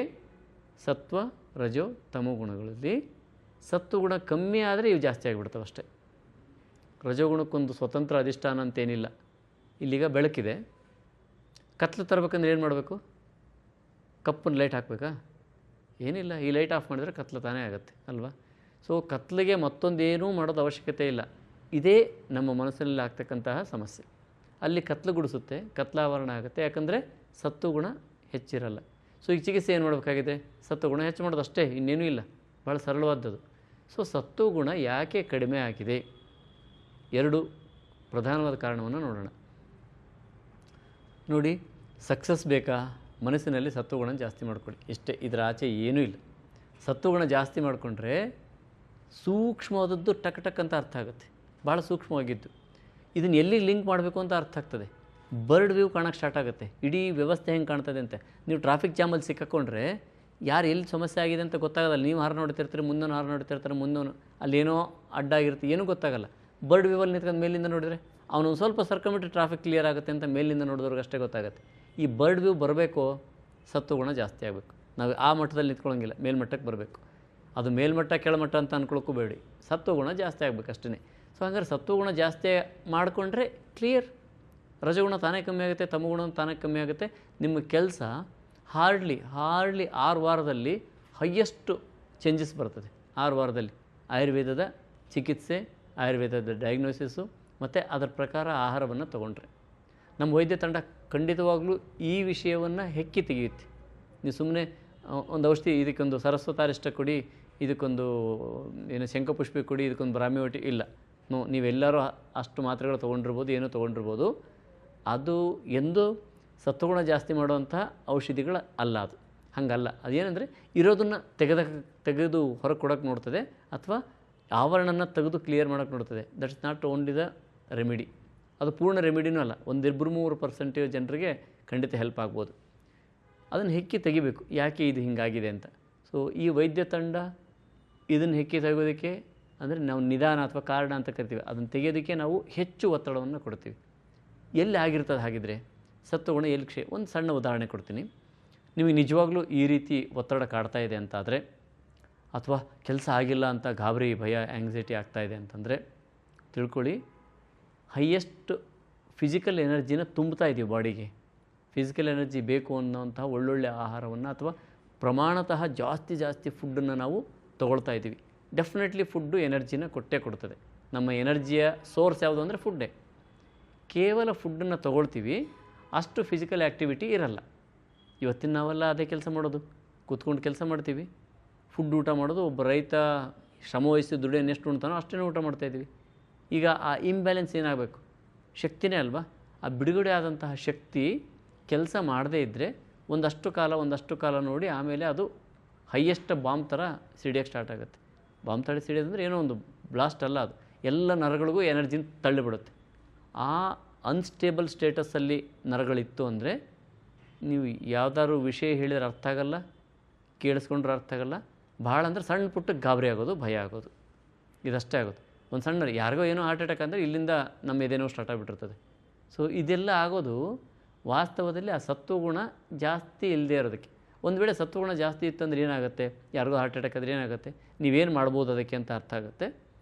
[SPEAKER 1] ಸತ್ವ, ರಜೋ, ತಮೋ ಗುಣಗಳಲ್ಲಿ ಸತ್ವಗುಣ ಕಮ್ಮಿ ಆದರೆ ಇವು ಜಾಸ್ತಿ ಆಗಿಬಿಡ್ತವೆ ಅಷ್ಟೇ. ರಜೋಗುಣಕ್ಕೊಂದು ಸ್ವತಂತ್ರ ಅಧಿಷ್ಠಾನ ಅಂತೇನಿಲ್ಲ. ಇಲ್ಲಿಗ ಬೆಳಕಿದೆ, ಕತ್ಲು ತರಬೇಕಂದ್ರೆ ಏನು ಮಾಡಬೇಕು? ಕಪ್ಪನ್ನು ಲೈಟ್ ಹಾಕಬೇಕಾ? ಏನಿಲ್ಲ, ಈ ಲೈಟ್ ಆಫ್ ಮಾಡಿದರೆ ಕತ್ಲು ತಾನೇ ಆಗುತ್ತೆ ಅಲ್ವಾ? ಸೊ ಕತ್ಲಿಗೆ ಮತ್ತೊಂದೇನೂ ಮಾಡೋದು ಅವಶ್ಯಕತೆ ಇಲ್ಲ. ಇದೇ ನಮ್ಮ ಮನಸ್ಸಿನಲ್ಲಿ ಆಗ್ತಕ್ಕಂತಹ ಸಮಸ್ಯೆ. ಅಲ್ಲಿ ಕತ್ಲು ಗುಡಿಸುತ್ತೆ, ಕತ್ಲಾವರಣ ಆಗುತ್ತೆ, ಯಾಕಂದರೆ ಸತ್ವಗುಣ ಹೆಚ್ಚಿರಲ್ಲ. ಸೊ ಈ ಚಿಕಿತ್ಸೆ ಏನು ಮಾಡಬೇಕಾಗಿದೆ? ಸತ್ವಗುಣ ಹೆಚ್ಚು ಮಾಡೋದು ಅಷ್ಟೇ, ಇನ್ನೇನೂ ಇಲ್ಲ. ಭಾಳ ಸರಳವಾದದ್ದು. ಸೊ ಸತ್ವಗುಣ ಯಾಕೆ ಕಡಿಮೆ ಆಗಿದೆ? 2 ಪ್ರಧಾನವಾದ ಕಾರಣವನ್ನು ನೋಡೋಣ. ನೋಡಿ, ಸಕ್ಸಸ್ ಬೇಕಾ? ಮನಸ್ಸಿನಲ್ಲಿ ಸತ್ವಗುಣ ಜಾಸ್ತಿ ಮಾಡ್ಕೊಳ್ಳಿ, ಇಷ್ಟೇ. ಇದರ ಆಚೆ ಏನೂ ಇಲ್ಲ. ಸತ್ವಗುಣ ಜಾಸ್ತಿ ಮಾಡಿಕೊಂಡ್ರೆ ಸೂಕ್ಷ್ಮವಾದದ್ದು ಟಕ್ ಟಕ್ ಅಂತ ಅರ್ಥ ಆಗುತ್ತೆ, ಭಾಳ ಸೂಕ್ಷ್ಮವಾಗಿದ್ದು. ಇದನ್ನು ಎಲ್ಲಿಗೆ ಲಿಂಕ್ ಮಾಡಬೇಕು ಅಂತ ಅರ್ಥ ಆಗ್ತದೆ. ಬರ್ಡ್ ವ್ಯೂ ಕಾಣೋಕ್ಕೆ ಸ್ಟಾರ್ಟ್ ಆಗುತ್ತೆ, ಇಡೀ ವ್ಯವಸ್ಥೆ ಹೆಂಗೆ ಕಾಣ್ತದೆ ಅಂತ. ನೀವು ಟ್ರಾಫಿಕ್ ಜಾಮಲ್ಲಿ ಸಿಕ್ಕಾಕೊಂಡ್ರೆ ಯಾರು ಎಲ್ಲಿ ಸಮಸ್ಯೆ ಆಗಿದೆ ಅಂತ ಗೊತ್ತಾಗಲ್ಲ. ನೀವು ಹಾರು ನೋಡ್ತಿರ್ತೀರಿ, ಮುಂದೋನು ಹಾರು ನೋಡ್ತಿರ್ತಾರೆ, ಮುಂದೋನು ಅಲ್ಲೇನೋ ಅಡ್ಡ ಆಗಿರುತ್ತೆ, ಏನೂ ಗೊತ್ತಾಗಲ್ಲ. ಬರ್ಡ್ ವ್ಯೂವಲ್ಲಿ ನಿಂತ್ಕೊಂಡು ಮೇಲಿಂದ ನೋಡಿದರೆ ಅವನು ಸ್ವಲ್ಪ ಸರ್ಕೊಂಬಿಟ್ಟು ಟ್ರಾಫಿಕ್ ಕ್ಲಿಯರ್ ಆಗುತ್ತೆ ಅಂತ ಮೇಲಿಂದ ನೋಡಿದವ್ರಿಗೆ ಅಷ್ಟೇ ಗೊತ್ತಾಗುತ್ತೆ. ಈ ಬರ್ಡ್ ವ್ಯೂ ಬರಬೇಕು, ಸತ್ವಗುಣ ಜಾಸ್ತಿ ಆಗಬೇಕು. ನಾವು ಆ ಮಟ್ಟದಲ್ಲಿ ನಿಂತ್ಕೊಳ್ಳೋಂಗಿಲ್ಲ, ಮೇಲ್ಮಟ್ಟಕ್ಕೆ ಬರಬೇಕು. ಅದು ಮೇಲ್ಮಟ್ಟ ಕೆಳಮಟ್ಟ ಅಂತ ಅಂದ್ಕೊಳ್ಳೋಕ್ಕೂ ಬೇಡಿ, ಸತ್ವಗುಣ ಜಾಸ್ತಿ ಆಗಬೇಕು ಅಷ್ಟೇ. ಸೊ ಹಂಗಾರೆ ಸತ್ವಗುಣ ಜಾಸ್ತಿ ಮಾಡಿಕೊಂಡ್ರೆ ಕ್ಲಿಯರ್, ರಜಗುಣ ತಾನೇ ಕಮ್ಮಿ ಆಗುತ್ತೆ, ತಮಗುಣ ತಾನೇ ಕಮ್ಮಿ ಆಗುತ್ತೆ. ನಿಮ್ಮ ಕೆಲಸ ಹಾರ್ಡ್ಲಿ 6 ವಾರದಲ್ಲಿ ಹೈಯೆಸ್ಟ್ ಚೇಂಜಸ್ ಬರ್ತದೆ. 6 ವಾರದಲ್ಲಿ ಆಯುರ್ವೇದದ ಚಿಕಿತ್ಸೆ, ಆಯುರ್ವೇದದ ಡಯಾಗ್ನೋಸಿಸು ಮತ್ತು ಅದರ ಪ್ರಕಾರ ಆಹಾರವನ್ನು ತೊಗೊಂಡ್ರೆ ನಮ್ಮ ವೈದ್ಯ ತಂಡ ಖಂಡಿತವಾಗ್ಲೂ ಈ ವಿಷಯವನ್ನು ಹೆಕ್ಕಿ ತೆಗೆಯುತ್ತೆ. ನೀವು ಸುಮ್ಮನೆ ಒಂದು ಔಷಧಿ, ಇದಕ್ಕೊಂದು ಸರಸ್ವತಾರಿಷ್ಟ ಕೊಡಿ, ಇದಕ್ಕೊಂದು ಏನು ಶಂಖಪುಷ್ಪಿ ಕೊಡಿ, ಇದಕ್ಕೊಂದು ಬ್ರಾಹ್ಮಿ ಇಲ್ಲ. ನೀವೆಲ್ಲರೂ ಅಷ್ಟು ಮಾತ್ರೆಗಳು ತೊಗೊಂಡಿರ್ಬೋದು, ಏನೋ ತೊಗೊಂಡಿರ್ಬೋದು. ಅದು ಎಂದು ಸತ್ವಗುಣ ಜಾಸ್ತಿ ಮಾಡುವಂಥ ಔಷಧಿಗಳು ಅಲ್ಲ. ಅದು ಹಾಗಲ್ಲ. ಅದೇನೆಂದರೆ ಇರೋದನ್ನು ತೆಗೆದು ಹೊರಗೆ ಕೊಡೋಕ್ಕೆ ನೋಡ್ತದೆ, ಅಥವಾ ಆವರಣನ ತೆಗೆದು ಕ್ಲಿಯರ್ ಮಾಡೋಕ್ಕೆ ನೋಡ್ತದೆ. That's not only the remedy. ಅದು ಪೂರ್ಣ ರೆಮಿಡಿನೂ ಅಲ್ಲ. 1-3% ಜನರಿಗೆ ಖಂಡಿತ ಹೆಲ್ಪ್ ಆಗ್ಬೋದು. ಅದನ್ನು ಹೆಕ್ಕಿ ತೆಗಿಬೇಕು, ಯಾಕೆ ಇದು ಹೀಗಾಗಿದೆ ಅಂತ. ಸೊ ಈ ವೈದ್ಯ ತಂಡ ಇದನ್ನು ಹೆಕ್ಕಿ ತೆಗೋದಕ್ಕೆ, ಅಂದರೆ ನಾವು ನಿಧಾನ ಅಥವಾ ಕಾರಣ ಅಂತ ಕರಿತೀವಿ, ಅದನ್ನು ತೆಗೆಯೋದಕ್ಕೆ ನಾವು ಹೆಚ್ಚು ಒತ್ತಡವನ್ನು ಕೊಡ್ತೀವಿ. ಎಲ್ಲಿ ಆಗಿರ್ತದೆ ಹಾಗಿದ್ರೆ ಸತ್ವಗುಣ ಎಲ್ಲಿ ಒಂದು ಸಣ್ಣ ಉದಾಹರಣೆ ಕೊಡ್ತೀನಿ. ನಿಮಗೆ ನಿಜವಾಗ್ಲೂ ಈ ರೀತಿ ಒತ್ತಡ ಕಾಡ್ತಾ ಇದೆ ಅಂತಾದರೆ, ಅಥವಾ ಕೆಲಸ ಆಗಿಲ್ಲ ಅಂತ ಗಾಬರಿ, ಭಯ, ಆ್ಯಂಗ್ಸೈಟಿ ಆಗ್ತಾಯಿದೆ ಅಂತಂದರೆ ತಿಳ್ಕೊಳ್ಳಿ, ಹೈಯೆಸ್ಟ್ ಫಿಸಿಕಲ್ ಎನರ್ಜಿನ ತುಂಬ್ತಾ ಇದ್ದೀವಿ ಬಾಡಿಗೆ. ಫಿಸಿಕಲ್ ಎನರ್ಜಿ ಬೇಕು ಅನ್ನೋಂತಹ ಒಳ್ಳೊಳ್ಳೆ ಆಹಾರವನ್ನು ಅಥವಾ ಪ್ರಮಾಣತಃ ಜಾಸ್ತಿ ಫುಡ್ಡನ್ನು ನಾವು ತೊಗೊಳ್ತಾ ಇದ್ದೀವಿ. ಡೆಫಿನೆಟ್ಲಿ ಫುಡ್ಡು ಎನರ್ಜಿನ ಕೊಟ್ಟೇ ಕೊಡ್ತದೆ. ನಮ್ಮ ಎನರ್ಜಿಯ ಸೋರ್ಸ್ ಯಾವುದು ಅಂದರೆ ಫುಡ್ಡೇ. ಕೇವಲ ಫುಡ್ಡನ್ನು ತೊಗೊಳ್ತೀವಿ, ಅಷ್ಟು ಫಿಸಿಕಲ್ ಆ್ಯಕ್ಟಿವಿಟಿ ಇರಲ್ಲ. ಇವತ್ತಿನ ನಾವೆಲ್ಲ ಅದೇ ಕೆಲಸ ಮಾಡೋದು, ಕೂತ್ಕೊಂಡು ಕೆಲಸ ಮಾಡ್ತೀವಿ. ಫುಡ್ ಊಟ ಮಾಡೋದು, ಒಬ್ಬ ರೈತ ಶ್ರಮವಹಿಸಿ ದುಡಿಯೋನು ಎಷ್ಟು ಉಣ್ತಾನೋ ಅಷ್ಟೇ ಊಟ ಮಾಡ್ತಾಯಿದ್ವಿ. ಈಗ ಆ ಇಂಬ್ಯಾಲೆನ್ಸ್ ಏನಾಗಬೇಕು? ಶಕ್ತಿನೇ ಅಲ್ವಾ? ಆ ಬಿಡುಗಡೆ ಆದಂತಹ ಶಕ್ತಿ ಕೆಲಸ ಮಾಡದೇ ಇದ್ದರೆ ಒಂದಷ್ಟು ಕಾಲ ನೋಡಿ ಆಮೇಲೆ ಅದು ಹೈಯೆಸ್ಟ್ ಬಾಂಬ್ ಥರ ಸಿಡಿಯೋಕ್ಕೆ ಸ್ಟಾರ್ಟ್ ಆಗುತ್ತೆ. ಬಾಂಬ್ ಥರ ಸಿಡಿಯೋದಂದರೆ ಏನೋ ಒಂದು ಬ್ಲಾಸ್ಟ್ ಅಲ್ಲ, ಅದು ಎಲ್ಲ ನರಗಳಿಗೂ ಎನರ್ಜಿನ ತಳ್ಳಿಬಿಡುತ್ತೆ. ಆ ಅನ್ಸ್ಟೇಬಲ್ ಸ್ಟೇಟಸಲ್ಲಿ ನರಗಳಿತ್ತು ಅಂದರೆ ನೀವು ಯಾವುದಾದ್ರು ವಿಷಯ ಹೇಳಿದ್ರೆ ಅರ್ಥ ಆಗಲ್ಲ, ಕೇಳಿಸ್ಕೊಂಡ್ರೆ ಅರ್ಥ ಆಗಲ್ಲ. ಭಾಳ ಅಂದರೆ ಸಣ್ಣ ಪುಟ್ಟಕ್ಕೆ ಗಾಬರಿ ಆಗೋದು, ಭಯ ಆಗೋದು, ಇದಷ್ಟೇ ಆಗೋದು. ಒಂದು ಸಣ್ಣ ಯಾರಿಗೋ ಏನೋ ಹಾರ್ಟ್ ಅಟ್ಯಾಕ್ ಅಂದರೆ ಇಲ್ಲಿಂದ ನಮ್ಮ ಎದೇನೋ ಸ್ಟಾರ್ಟ್ ಆಗಿಬಿಟ್ಟಿರ್ತದೆ. ಸೊ ಇದೆಲ್ಲ ಆಗೋದು ವಾಸ್ತವದಲ್ಲಿ ಆ ಸತ್ವಗುಣ ಜಾಸ್ತಿ ಇಲ್ಲದೆ ಇರೋದಕ್ಕೆ. ಒಂದು ವೇಳೆ ಸತ್ವಗುಣ ಜಾಸ್ತಿ ಇತ್ತಂದ್ರೆ ಏನಾಗುತ್ತೆ? ಯಾರಿಗೋ ಹಾರ್ಟ್ ಅಟ್ಯಾಕ್ ಆದರೆ ಏನಾಗುತ್ತೆ? ನೀವೇನು ಮಾಡ್ಬೋದು ಅದಕ್ಕೆ ಅಂತ ಅರ್ಥ ಆಗುತ್ತೆ.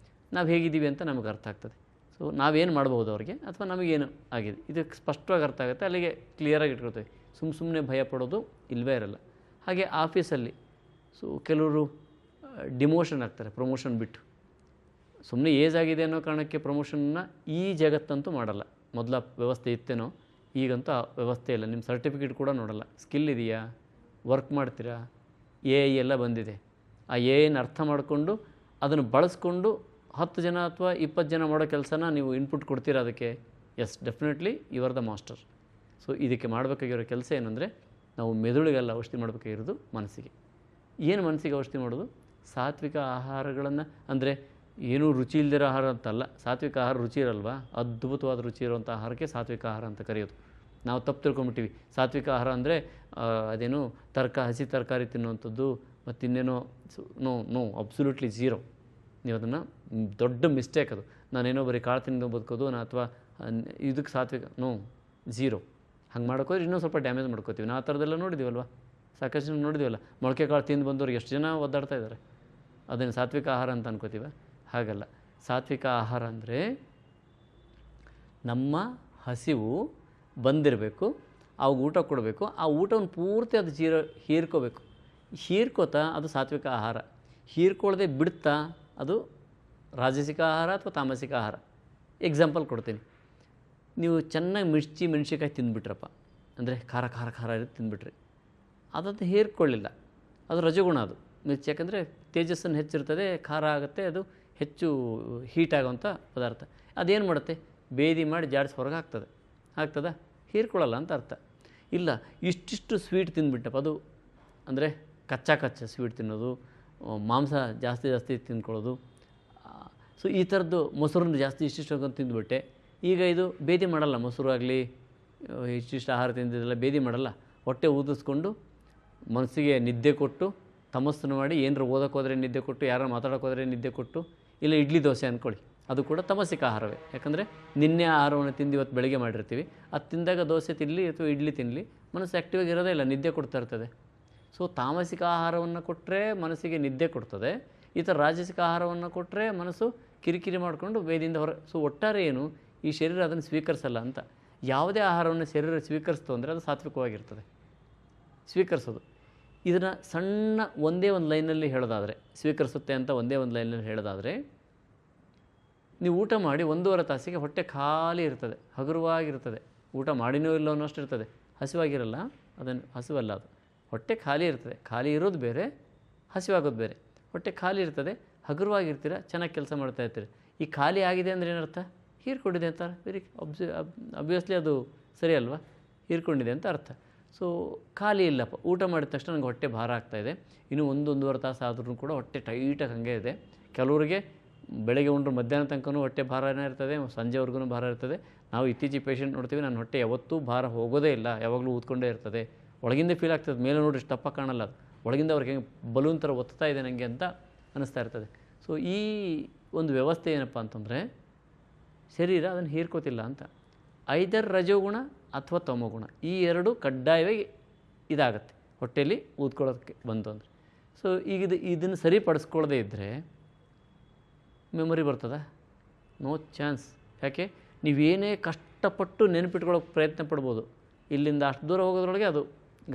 [SPEAKER 1] ನಾವು ಹೇಗಿದ್ದೀವಿ ಅಂತ ನಮಗೆ ಅರ್ಥ ಆಗ್ತದೆ. ಸೊ ನಾವೇನು ಮಾಡ್ಬೋದು ಅವ್ರಿಗೆ, ಅಥವಾ ನಮಗೇನು ಆಗಿದೆ ಇದಕ್ಕೆ ಸ್ಪಷ್ಟವಾಗಿ ಅರ್ಥ ಆಗುತ್ತೆ. ಅಲ್ಲಿಗೆ ಕ್ಲಿಯರಾಗಿ ಇಟ್ಕೊಳ್ತೀವಿ. ಸುಮ್ಮನೆ ಭಯ ಪಡೋದು ಇಲ್ಲವೇ ಇರಲ್ಲ. ಹಾಗೆ ಆಫೀಸಲ್ಲಿ ಸೊ ಕೆಲವರು ಡಿಮೋಷನ್ ಆಗ್ತಾರೆ, ಪ್ರಮೋಷನ್ ಬಿಟ್ಟು. ಸುಮ್ಮನೆ ಏಜ್ ಆಗಿದೆ ಅನ್ನೋ ಕಾರಣಕ್ಕೆ ಪ್ರಮೋಷನ್ನ ಈ ಜಗತ್ತಂತೂ ಮಾಡಲ್ಲ. ಮೊದಲ ವ್ಯವಸ್ಥೆ ಇತ್ತೇನೋ, ಈಗಂತೂ ಆ ವ್ಯವಸ್ಥೆ ಇಲ್ಲ. ನಿಮ್ಮ ಸರ್ಟಿಫಿಕೇಟ್ ಕೂಡ ನೋಡಲ್ಲ. ಸ್ಕಿಲ್ ಇದೆಯಾ, ವರ್ಕ್ ಮಾಡ್ತೀರಾ, AI ಎಲ್ಲ ಬಂದಿದೆ. ಆ AIನ ಅರ್ಥ ಮಾಡಿಕೊಂಡು ಅದನ್ನು ಬಳಸ್ಕೊಂಡು 10 ಜನ ಅಥವಾ 20 ಜನ ಮಾಡೋ ಕೆಲಸನ ನೀವು ಇನ್ಪುಟ್ ಕೊಡ್ತೀರಾ ಅದಕ್ಕೆ. Yes, definitely you are the master. So ಇದಕ್ಕೆ ಮಾಡಬೇಕಾಗಿರೋ ಕೆಲಸ ಏನಂದರೆ, ನಾವು ಮೆದುಳಿಗೆಲ್ಲ ಔಷಧಿ ಮಾಡಬೇಕಾಗಿರೋದು ಮನಸ್ಸಿಗೆ. ಏನು ಮನಸ್ಸಿಗೆ ಔಷಧಿ ಮಾಡೋದು? ಸಾತ್ವಿಕ ಆಹಾರಗಳನ್ನು, ಅಂದರೆ ಏನೂ ರುಚಿ ಇಲ್ಲದಿರೋ ಆಹಾರ ಅಂತಲ್ಲ. ಸಾತ್ವಿಕ ಆಹಾರ ರುಚಿ ಇರಲ್ವಾ? ಅದ್ಭುತವಾದ ರುಚಿ ಇರುವಂಥ ಆಹಾರಕ್ಕೆ ಸಾತ್ವಿಕ ಆಹಾರ ಅಂತ ಕರೆಯೋದು. ನಾವು ತಪ್ಪು ತಿಳ್ಕೊಂಬಿಟ್ಟಿವಿ. ಸಾತ್ವಿಕ ಆಹಾರ ಅಂದರೆ ಅದೇನು ಹಸಿ ತರಕಾರಿ ತಿನ್ನುವಂಥದ್ದು, ಮತ್ತು ಇನ್ನೇನೋ. No absolutely zero. ನೀವು ಅದನ್ನು ದೊಡ್ಡ ಮಿಸ್ಟೇಕ್ ಅದು. ನಾನೇನೋ ಬರೀ ಕಾಳು ತಿಂದು ಬದುಕೋದು ಅಥವಾ ಇದಕ್ಕೆ ಸಾತ್ವಿಕ ಝೀರೋ. ಹಂಗೆ ಮಾಡ್ಕೋದ್ರೆ ಇನ್ನೂ ಸ್ವಲ್ಪ ಡ್ಯಾಮೇಜ್ ಮಾಡ್ಕೋತೀವಿ. ನಾವು ಆ ಥರದ್ದೆಲ್ಲ ನೋಡಿದ್ದೀವಲ್ವ, ಸಾಕಷ್ಟು ಜನ ನೋಡಿದ್ದೀವಲ್ಲ. ಮೊಳಕೆ ಕಾಳು ತಿಂದು ಬಂದವ್ರಿಗೆ ಎಷ್ಟು ಜನ ಒದ್ದಾಡ್ತಾ ಇದ್ದಾರೆ. ಅದನ್ನು ಸಾತ್ವಿಕ ಆಹಾರ ಅಂತ ಅನ್ಕೋತೀವ? ಹಾಗಲ್ಲ. ಸಾತ್ವಿಕ ಆಹಾರ ಅಂದರೆ ನಮ್ಮ ಹಸಿವು ಬಂದಿರಬೇಕು, ಅವಾಗ ಊಟ ಕೊಡಬೇಕು. ಆ ಊಟವನ್ನು ಪೂರ್ತಿ ಅದು ಹೀರ್ಕೋಬೇಕು. ಹೀರ್ಕೋತಾ ಅದು ಸಾತ್ವಿಕ ಆಹಾರ. ಹೀರ್ಕೊಳ್ಳದೆ ಬಿಡ್ತಾ ಅದು ರಾಜಸಿಕ ಆಹಾರ ಅಥವಾ ತಾಮಸಿಕ ಆಹಾರ. ಎಕ್ಸಾಂಪಲ್ ಕೊಡ್ತೀನಿ. ನೀವು ಚೆನ್ನಾಗಿ ಮೆಣಸಿಕಾಯಿ ತಿಂದುಬಿಟ್ರಪ್ಪ, ಅಂದರೆ ಖಾರ ಖಾರ ಖಾರ ಇರುತ್ತೆ ತಿಂದುಬಿಟ್ರಿ, ಅದನ್ನು ಹೀರ್ಕೊಳ್ಳಿಲ್ಲ, ಅದು ರಜಗುಣ. ಅದು ಮಿರ್ಚಿ, ಯಾಕಂದರೆ ತೇಜಸ್ಸನ್ನು ಹೆಚ್ಚಿರ್ತದೆ, ಖಾರ ಆಗುತ್ತೆ, ಅದು ಹೆಚ್ಚು ಹೀಟ್ ಆಗೋವಂಥ ಪದಾರ್ಥ. ಅದೇನು ಮಾಡುತ್ತೆ? ಬೇದಿ ಮಾಡಿ ಜಾಡಿಸಿ ಹೊರಗೆ ಆಗ್ತದ ಹೀರ್ಕೊಳ್ಳಲ್ಲ ಅಂತ ಅರ್ಥ. ಇಲ್ಲ ಇಷ್ಟಿಷ್ಟು ಸ್ವೀಟ್ ತಿಂದುಬಿಟ್ಟಪ್ಪ, ಅದು ಅಂದರೆ ಕಚ್ಚಾ ಸ್ವೀಟ್ ತಿನ್ನೋದು, ಮಾಂಸ ಜಾಸ್ತಿ ತಿಂದ್ಕೊಳ್ಳೋದು, ಸೊ ಈ ಥರದ್ದು ಮೊಸರನ್ನು ಜಾಸ್ತಿ ಇಷ್ಟಿಷ್ಟು ತಿಂದುಬಿಟ್ಟೆ, ಈಗ ಇದು ಬೇದಿ ಮಾಡಲ್ಲ. ಮೊಸರು ಆಗಲಿ ಇಷ್ಟಿಷ್ಟು ಆಹಾರ ತಿಂದಿದ್ದೆಲ್ಲ ಬೇದಿ ಮಾಡಲ್ಲ. ಹೊಟ್ಟೆ ಊದಿಸ್ಕೊಂಡು ಮನಸ್ಸಿಗೆ ನಿದ್ದೆ ಕೊಟ್ಟು ತಮಸ್ಸನ್ನು ಮಾಡಿ, ಏನರ ಓದೋಕೆ ಹೋದರೆ ನಿದ್ದೆ ಕೊಟ್ಟು, ಯಾರು ಮಾತಾಡೋಕೆ ಹೋದರೆ ನಿದ್ದೆ ಕೊಟ್ಟು, ಇಲ್ಲ ಇಡ್ಲಿ ದೋಸೆ ಅಂದ್ಕೊಳ್ಳಿ, ಅದು ಕೂಡ ತಮಸಿಕ ಆಹಾರವೇ. ಯಾಕಂದರೆ ನಿನ್ನೆ ಆಹಾರವನ್ನು ತಿಂದು ಇವತ್ತು ಬೆಳಗ್ಗೆ ಮಾಡಿರ್ತೀವಿ, ಅದು ತಿಂದಾಗ ದೋಸೆ ತಿನ್ನಲಿ ಅಥವಾ ಇಡ್ಲಿ ತಿನ್ನಲಿ ಮನಸ್ಸು ಆ್ಯಕ್ಟಿವಾಗಿ ಇರೋದೇ ಇಲ್ಲ, ನಿದ್ದೆ ಕೊಡ್ತಾ ಇರ್ತದೆ. ಸೊ ತಾಮಸಿಕ ಆಹಾರವನ್ನು ಕೊಟ್ಟರೆ ಮನಸ್ಸಿಗೆ ನಿದ್ದೆ ಕೊಡ್ತದೆ, ಈ ಥರ ರಾಜಸಿಕ ಆಹಾರವನ್ನು ಕೊಟ್ಟರೆ ಮನಸ್ಸು ಕಿರಿಕಿರಿ ಮಾಡಿಕೊಂಡು ಬೇದಿಯಿಂದ ಸೊ ಒಟ್ಟಾರೆ ಏನು, ಈ ಶರೀರ ಅದನ್ನು ಸ್ವೀಕರಿಸಲ್ಲ ಅಂತ. ಯಾವುದೇ ಆಹಾರವನ್ನು ಶರೀರ ಸ್ವೀಕರಿಸ್ತು ಅಂದರೆ ಅದು ಸಾತ್ವಿಕವಾಗಿರ್ತದೆ, ಸ್ವೀಕರಿಸೋದು. ಇದನ್ನು ಸಣ್ಣ ಒಂದೇ ಒಂದು ಲೈನಲ್ಲಿ ಹೇಳೋದಾದರೆ, ಸ್ವೀಕರಿಸುತ್ತೆ ಅಂತ ಒಂದೇ ಒಂದು ಲೈನಲ್ಲಿ ಹೇಳೋದಾದರೆ, ನೀವು ಊಟ ಮಾಡಿ 1.5 ತಾಸಿಗೆ ಹೊಟ್ಟೆ ಖಾಲಿ ಇರ್ತದೆ, ಹಗುರವಾಗಿರ್ತದೆ, ಊಟ ಮಾಡಿನೋ ಇಲ್ಲೋ ಅನ್ನೋಷ್ಟು ಇರ್ತದೆ, ಹಸಿವಾಗಿರಲ್ಲ, ಅದನ್ನು ಹಸಿವಲ್ಲ, ಅದು ಹೊಟ್ಟೆ ಖಾಲಿ ಇರ್ತದೆ. ಖಾಲಿ ಇರೋದು ಬೇರೆ, ಹಸಿವಾಗೋದು ಬೇರೆ. ಹೊಟ್ಟೆ ಖಾಲಿ ಇರ್ತದೆ, ಹಗುರವಾಗಿರ್ತೀರ, ಚೆನ್ನಾಗಿ ಕೆಲಸ ಮಾಡ್ತಾ ಇರ್ತೀರಿ. ಈ ಖಾಲಿ ಆಗಿದೆ ಅಂದರೆ ಏನರ್ಥ? ಹೀರ್ಕೊಂಡಿದೆ ಅಂತಾರೆ. ವೆರಿ ಅಬ್ವಿಯಸ್ಲಿ ಅದು ಸರಿ ಅಲ್ವಾ? ಹೀರ್ಕೊಂಡಿದೆ ಅಂತ ಅರ್ಥ. ಸೊ ಖಾಲಿ ಇಲ್ಲಪ್ಪ, ಊಟ ಮಾಡಿದ ತಕ್ಷಣ ನನಗೆ ಹೊಟ್ಟೆ ಭಾರ ಆಗ್ತಾಯಿದೆ, ಇನ್ನೂ 1-1.5 ತಾಸು ಆದ್ರೂ ಕೂಡ ಹೊಟ್ಟೆ ಟೈಟಾಗಿ ಹಾಗೆ ಇದೆ. ಕೆಲವರಿಗೆ ಬೆಳಗ್ಗೆ ಉಂಡ್ರು ಮಧ್ಯಾಹ್ನ ತನಕನೂ ಹೊಟ್ಟೆ ಭಾರನೇ ಇರ್ತದೆ, ಸಂಜೆವರೆಗೂ ಭಾರ ಇರ್ತದೆ. ನಾವು ಇತ್ತೀಚೆಗೆ ಪೇಷಂಟ್ ನೋಡ್ತೀವಿ, ನನ್ನ ಹೊಟ್ಟೆ ಯಾವತ್ತೂ ಭಾರ ಹೋಗೋದೇ ಇಲ್ಲ, ಯಾವಾಗಲೂ ಊದ್ಕೊಂಡೇ ಇರ್ತದೆ, ಒಳಗಿಂದ ಫೀಲ್ ಆಗ್ತದೆ, ಮೇಲೆ ನೋಡಿ ಇಷ್ಟು ದಪ್ಪ ಕಾಣಲ್ಲ, ಅದು ಒಳಗಿಂದ ಅವ್ರಿಗೆ ಹೆಂಗೆ ಬಲೂನ್ ಥರ ಒತ್ತಾ ಇದೆ ನನಗೆ ಅಂತ ಅನ್ನಿಸ್ತಾ ಇರ್ತದೆ. ಸೊ ಈ ಒಂದು ವ್ಯವಸ್ಥೆ ಏನಪ್ಪ ಅಂತಂದರೆ ಶರೀರ ಅದನ್ನು ಹೀರ್ಕೋತಿಲ್ಲ ಅಂತ. ಐದರ್ ರಜೋಗುಣ ಅಥವಾ ತಮೋಗುಣ, ಈ ಎರಡು ಕಡ್ಡಾಯವಾಗಿ ಇದಾಗತ್ತೆ ಹೊಟ್ಟೆಯಲ್ಲಿ ಊದ್ಕೊಳ್ಳೋದಕ್ಕೆ ಬಂತು ಅಂದರೆ. ಸೊ ಈಗ ಇದನ್ನು ಸರಿಪಡಿಸ್ಕೊಳ್ಳದೇ ಇದ್ದರೆ ಮೆಮೊರಿ ಬರ್ತದ? No chance. ಯಾಕೆ? ನೀವೇನೇ ಕಷ್ಟಪಟ್ಟು ನೆನಪಿಟ್ಕೊಳ್ಳೋಕೆ ಪ್ರಯತ್ನ ಪಡ್ಬೋದು, ಇಲ್ಲಿಂದ ಅಷ್ಟು ದೂರ ಹೋಗೋದ್ರೊಳಗೆ ಅದು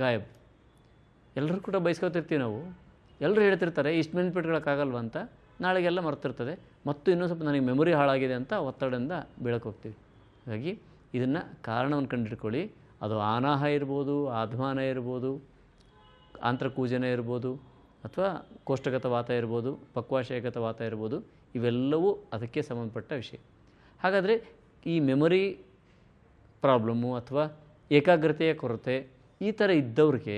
[SPEAKER 1] ಗಾಯಬ್. ಎಲ್ಲರೂ ಕೂಡ ಬಯಸ್ಕೊತಿರ್ತೀವಿ ನಾವು, ಎಲ್ಲರೂ ಹೇಳ್ತಿರ್ತಾರೆ ಇಷ್ಟು ನೆನಪಿಟ್ಕೊಳ್ಳೋಕ್ಕಾಗಲ್ವ ಅಂತ, ನಾಳೆಗೆಲ್ಲ ಮರ್ತಿರ್ತದೆ, ಮತ್ತು ಇನ್ನೂ ಸ್ವಲ್ಪ ನನಗೆ ಮೆಮೊರಿ ಹಾಳಾಗಿದೆ ಅಂತ ಒತ್ತಡದಿಂದ ಬೀಳಕ್ಕೆ ಹೋಗ್ತೀವಿ. ಹಾಗಾಗಿ ಇದನ್ನು ಕಾರಣವನ್ನು ಕಂಡುಹಿಡ್ಕೊಳ್ಳಿ. ಅದು ಆನಾಹ ಇರ್ಬೋದು, ಆಧ್ಮಾನ ಇರ್ಬೋದು, ಆಂತ್ರಕೂಜನ ಇರ್ಬೋದು, ಅಥವಾ ಕೋಷ್ಠಗತ ವಾತ ಇರ್ಬೋದು, ಪಕ್ವಾಶಯಗತ ವಾತ ಇರ್ಬೋದು, ಇವೆಲ್ಲವೂ ಅದಕ್ಕೆ ಸಂಬಂಧಪಟ್ಟ ವಿಷಯ. ಹಾಗಾದರೆ ಈ ಮೆಮೊರಿ ಪ್ರಾಬ್ಲಮ್ಮು ಅಥವಾ ಏಕಾಗ್ರತೆಯ ಕೊರತೆ ಈ ಥರ ಇದ್ದವ್ರಿಗೆ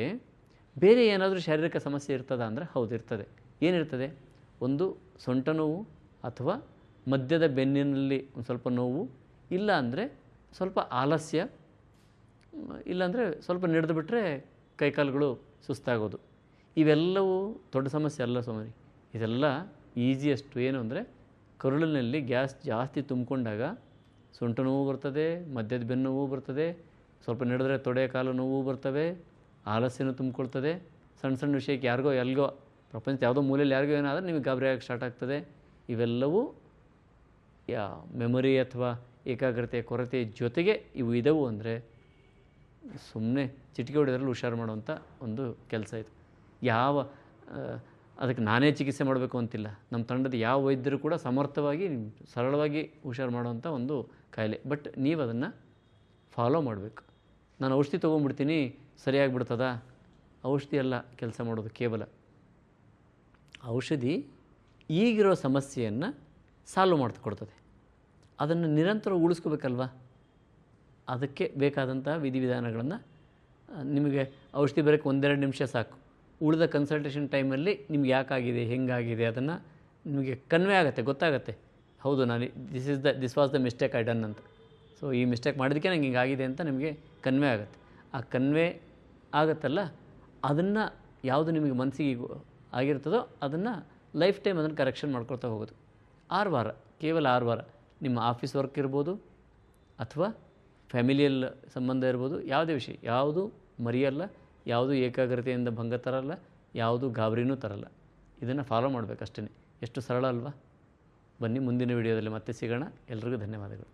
[SPEAKER 1] ಬೇರೆ ಏನಾದರೂ ಶಾರೀರಿಕ ಸಮಸ್ಯೆ ಇರ್ತದ ಅಂದರೆ ಹೌದು ಇರ್ತದೆ. ಏನಿರ್ತದೆ? ಒಂದು ಸೊಂಟ ನೋವು ಅಥವಾ ಮಧ್ಯದ ಬೆನ್ನಿನಲ್ಲಿ ಒಂದು ಸ್ವಲ್ಪ ನೋವು, ಇಲ್ಲ ಅಂದರೆ ಸ್ವಲ್ಪ ಆಲಸ್ಯ, ಇಲ್ಲಾಂದರೆ ಸ್ವಲ್ಪ ನಡೆದು ಬಿಟ್ಟರೆ ಕೈಕಾಲುಗಳು ಸುಸ್ತಾಗೋದು. ಇವೆಲ್ಲವೂ ದೊಡ್ಡ ಸಮಸ್ಯೆ ಅಲ್ಲ ಸ್ವಾಮಿ. ಇದೆಲ್ಲ ಈಸಿಯೆಸ್ಟು. ಏನು ಅಂದರೆ ಕರುಳಿನಲ್ಲಿ ಗ್ಯಾಸ್ ಜಾಸ್ತಿ ತುಂಬಿಕೊಂಡಾಗ ಸೊಂಟ ನೋವು ಬರ್ತದೆ, ಮಧ್ಯದ ಬೆನ್ನು ನೋವು ಬರ್ತದೆ, ಸ್ವಲ್ಪ ನಡೆದ್ರೆ ತೊಡೆ ಕಾಲು ನೋವು ಬರ್ತವೆ, ಆಲಸ್ಯನೂ ತುಂಬಿಕೊಳ್ತದೆ. ಸಣ್ಣ ಸಣ್ಣ ವಿಷಯಕ್ಕೆ ಯಾರಿಗೋ ಎಲ್ಗೋ ಪ್ರಪಂಚದ ಯಾವುದೋ ಮೂಲೆಯಲ್ಲಿ ಯಾರಿಗೋ ಏನಾದರೂ ನಿಮಗೆ ಗಾಬರಿ ಆಗೋಕ್ಕೆ ಸ್ಟಾರ್ಟ್ ಆಗ್ತದೆ. ಇವೆಲ್ಲವೂ ಮೆಮೊರಿ ಅಥವಾ ಏಕಾಗ್ರತೆಯ ಕೊರತೆ ಜೊತೆಗೆ ಇವು ಇದ್ದವು ಅಂದರೆ ಸುಮ್ಮನೆ ಚಿಟಿಕೆ ಹೊಡೆದ್ರಲ್ಲಿ ಹುಷಾರು ಮಾಡುವಂಥ ಒಂದು ಕೆಲಸ ಇದು. ಅದಕ್ಕೆ ನಾನೇ ಚಿಕಿತ್ಸೆ ಮಾಡಬೇಕು ಅಂತಿಲ್ಲ. ನಮ್ಮ ತಂಡದ ಯಾವ ವೈದ್ಯರು ಕೂಡ ಸಮರ್ಥವಾಗಿ ಸರಳವಾಗಿ ಹುಷಾರು ಮಾಡುವಂಥ ಒಂದು ಕಾಯಿಲೆ. ಬಟ್ ನೀವು ಅದನ್ನು ಫಾಲೋ ಮಾಡಬೇಕು. ನಾನು ಔಷಧಿ ತೊಗೊಂಡ್ಬಿಡ್ತೀನಿ ಸರಿಯಾಗಿಬಿಡ್ತದ? ಔಷಧಿ ಅಲ್ಲ ಕೆಲಸ ಮಾಡೋದು. ಕೇವಲ ಔಷಧಿ ಈಗಿರೋ ಸಮಸ್ಯೆಯನ್ನು ಸಾಲ್ವ್ ಮಾಡಿಕೊಡ್ತದೆ. ಅದನ್ನು ನಿರಂತರ ಉಳಿಸ್ಕೋಬೇಕಲ್ವ? ಅದಕ್ಕೆ ಬೇಕಾದಂಥ ವಿಧಿವಿಧಾನಗಳನ್ನು ನಿಮಗೆ ಔಷಧಿ ಬರೋಕ್ಕೆ 1-2 ನಿಮಿಷ ಸಾಕು. ಉಳಿದ ಕನ್ಸಲ್ಟೇಷನ್ ಟೈಮಲ್ಲಿ ನಿಮ್ಗೆ ಯಾಕಾಗಿದೆ, ಹೆಂಗಾಗಿದೆ ಅದನ್ನು ನಿಮಗೆ ಕನ್ವೆ ಆಗುತ್ತೆ, ಗೊತ್ತಾಗುತ್ತೆ. ಹೌದು, ನಾನು this was the mistake I done ಅಂತ. ಸೊ ಈ ಮಿಸ್ಟೇಕ್ ಮಾಡಿದ್ದಕ್ಕೆ ನಂಗೆ ಹಿಂಗಾಗಿದೆ ಅಂತ ನಿಮಗೆ ಕನ್ವೆ ಆಗುತ್ತೆ. ಆ ಕನ್ವೆ ಆಗುತ್ತಲ್ಲ, ಅದನ್ನು ಯಾವುದು ನಿಮಗೆ ಮನಸ್ಸಿಗೆ ಆಗಿರ್ತದೋ ಅದನ್ನು ಲೈಫ್ ಟೈಮ್ ಅದನ್ನು ಕರೆಕ್ಷನ್ ಮಾಡ್ಕೊಳ್ತಾ ಹೋಗೋದು. 6 ವಾರ, ಕೇವಲ 6 ವಾರ. ನಿಮ್ಮ ಆಫೀಸ್ ವರ್ಕ್ ಇರ್ಬೋದು ಅಥವಾ ಫ್ಯಾಮಿಲಿಯಲ್ ಸಂಬಂಧ ಇರ್ಬೋದು, ಯಾವುದೇ ವಿಷಯ, ಯಾವುದು ಮರೆಯಲ್ಲ, ಯಾವುದು ಏಕಾಗ್ರತೆಯಿಂದ ಭಂಗ ತರಲ್ಲ, ಯಾವುದು ಗಾಬರಿನೂ ತರಲ್ಲ. ಇದನ್ನು ಫಾಲೋ ಮಾಡಬೇಕಷ್ಟೇ. ಎಷ್ಟು ಸರಳ ಅಲ್ವಾ? ಬನ್ನಿ ಮುಂದಿನ ವಿಡಿಯೋದಲ್ಲಿ ಮತ್ತೆ ಸಿಗೋಣ. ಎಲ್ರಿಗೂ ಧನ್ಯವಾದಗಳು.